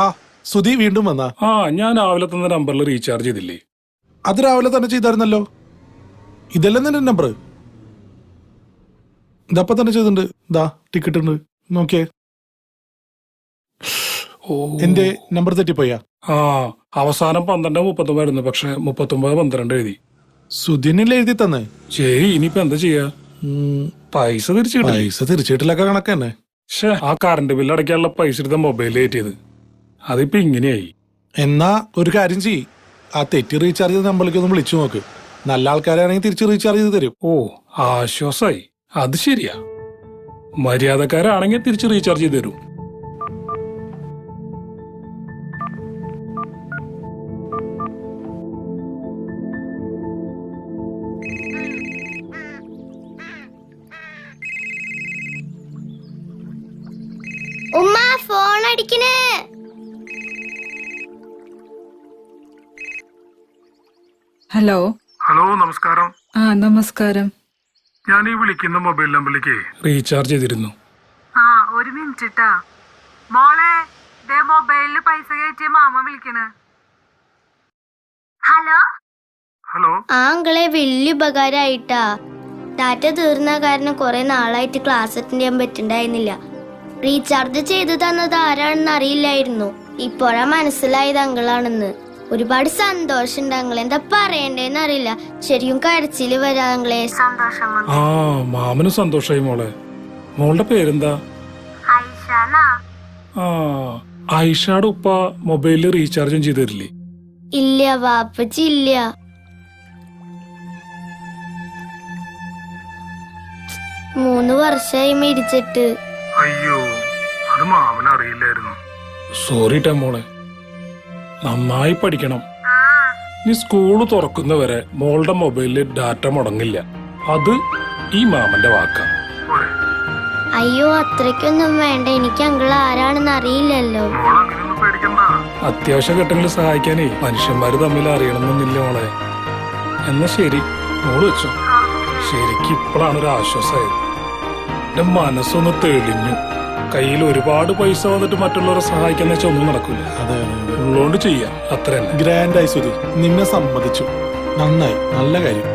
ആ സുധി വീണ്ടും വന്നാ? ഞാൻ രാവിലെ തന്ന നമ്പറിൽ റീചാർജ് ചെയ്തില്ലേ? അത് രാവിലെ തന്നെ ചെയ്തായിരുന്നല്ലോ. ഇതല്ലേ നിന്റെ നമ്പർ? ഇതപ്പം തന്നെ ചെയ്തിട്ടുണ്ട്. ഇതാ ടിക്കറ്റ് ഉണ്ട്, നോക്കിയേ. എന്റെ നമ്പർ തെറ്റിപ്പോയാ? അവസാനം 12:39 പക്ഷെ 39:12 എഴുതി. സുധിനല്ലേ എഴുതി തന്നെ? ശരി, ഇനിയിപ്പോ എന്താ ചെയ്യാ? പൈസ തിരിച്ചിട്ടില്ലൊക്കെ കണക്ക് തന്നെ. ആ കറണ്ട് ബില്ല് അടയ്ക്കാനുള്ള പൈസ എടുത്ത മൊബൈൽ കയറ്റിയത് അതിപ്പോ ഇങ്ങനെയായി. എന്നാ ഒരു കാര്യം ചെയ്യ്, ആ തെറ്റി റീചാർജ് ചെയ്ത നമ്പറിലേക്ക് ഒന്ന് വിളിച്ചു നോക്ക്. നല്ല ആൾക്കാരാണെങ്കിൽ തിരിച്ച് റീചാർജ് ചെയ്ത് തരും. ആശ്വാസായി. അത് ശരിയാ, മര്യാദക്കാരാണെങ്കിൽ തിരിച്ച് റീചാർജ് ചെയ്ത് തരും. ഉമ്മ ഫോൺ അടിക്കണേ. ഹലോ, നമസ്കാരം. നമസ്കാരം. ഞാൻ ഈ വിളിക്കുന്ന മൊബൈൽ നമ്പറിലേക്ക് റീചാർജ് ചെയ്തിരുന്നു. ഒരു മിനിറ്റ് മോളെ, മൊബൈലില് പൈസ കയറ്റിയ മാമ വിളിക്കണ്. Hello hello. ആങ്ങളെ വലിയ ഉപകാരമായിട്ടാ. ഡാറ്റ തീർന്ന കാരണം കുറെ നാളായിട്ട് ക്ലാസ് അറ്റൻഡ് ചെയ്യാൻ പറ്റുണ്ടായിരുന്നില്ല. റീചാർജ് ചെയ്തു തന്നത് ആരാണെന്ന് അറിയില്ലായിരുന്നു. ഇപ്പോഴാ മനസ്സിലായത് അങ്കിളാണെന്ന്. ഒരുപാട് സന്തോഷമുണ്ട് അങ്കിൾ. എന്താ പറയണ്ടേന്ന് അറിയില്ല. ശരിക്കും കരച്ചില് വരാ അങ്കിളെ. സന്തോഷം. മാമന് സന്തോഷായി മോളെ. മോളുടെ പേരെന്താ? ആയിഷയുടെ ഉപ്പ മൊബൈലിൽ റീചാർജും ചെയ്തു തരില്ലേ? ഇല്ല വാപ്പച്ചി, ഇല്ല. മൂന്ന് വർഷമായി മരിച്ചിട്ട്. അയ്യോ, അത് മാമന് അറിയില്ലായിരുന്നു. സോറി ട്ടാ മോളെ. നന്നായി പഠിക്കണം. ഈ സ്കൂള് തുറക്കുന്നവരെ മോളുടെ മൊബൈലില് ഡാറ്റ മുടങ്ങില്ല. അത് ഈ മാമന്റെ വാക്കാ. അയ്യോ, അത്രയ്ക്കൊന്നും വേണ്ട. എനിക്ക് അങ്കിൾ ആരാണെന്ന് അറിയില്ലല്ലോ. അത്യാവശ്യ ഘട്ടങ്ങളിൽ സഹായിക്കാനേ മനുഷ്യന്മാര് തമ്മിൽ അറിയണമെന്നില്ല മോളെ. എന്നാ ശരി, മോള് വെച്ചോ. ശരിക്കും ഇപ്പോഴാണ് ഒരു ആശ്വാസമായത്. എന്റെ മനസ്സൊന്ന് തെളിഞ്ഞു. കയ്യിൽ ഒരുപാട് പൈസ വന്നിട്ട് മറ്റുള്ളവരെ സഹായിക്കാന്ന് വെച്ചാൽ ഒന്നും നടക്കൂല. ഉള്ളോണ്ട് ചെയ്യാം, അത്ര തന്നെ. ഗ്രാൻഡായി സുധി, നിന്നെ സമ്മതിച്ചു. നന്നായി, നല്ല കാര്യം.